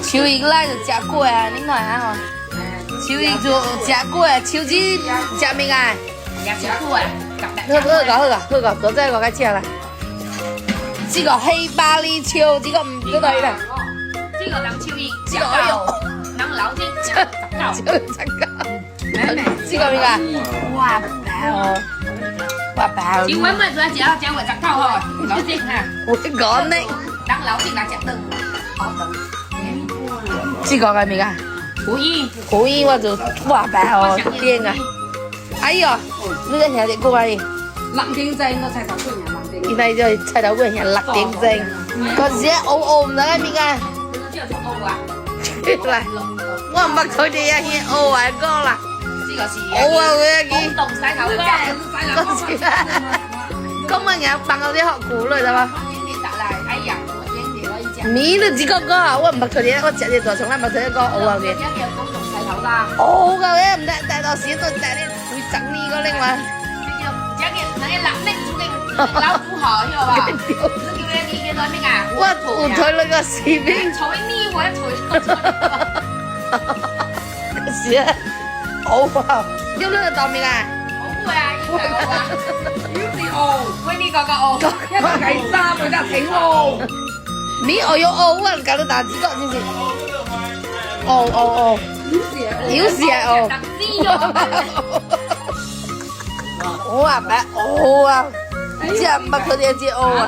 秋英来就吃过啊，你看啊吼。秋英就吃过啊，秋子吃咩啊？吃過啊，好個，多謝我嘅吃啦。這個黑巴黎秋，這個唔嗰度啦。這個當秋英，這個哎呦，當老天吃這個咩啊？哇爆！哇爆！今晚咪做食講話十口吼，老天哈。我講呢。當老天來食頓，好頓。這個係咩啊？可以我就哇爆哦，癲啊！哎呦，呢個係隻歌嚟。辣丁仔應該菜頭粿呀，辣丁。原來就菜頭粿係辣丁精，個時熬唔得嘅咩啊？嚟，我唔捌佢哋啊，先熬埋歌啦。呢個是熬啊佢啊佢。凍洗頭粿。咁啊有放嗰啲學鼓嚟啦嘛？哎呀，米都自個個，我唔捌佢哋，我食啲就從來冇食過熬啊嘅。熬嘅咧唔得，帶到時都帶啲會整呢個另外。老土豪曉吧？你叫做咩啊？我有睇你個視頻。除呢我一除。是啊，好啊，有呢個當面啊？好啊，呢個啊，表示哦，喂呢個哦，一個計三佢就挺哦。你我要哦，我搞到大字角先至。哦，有時啊哦。我話咩？哦啊！即係唔係佢哋隻哦啊！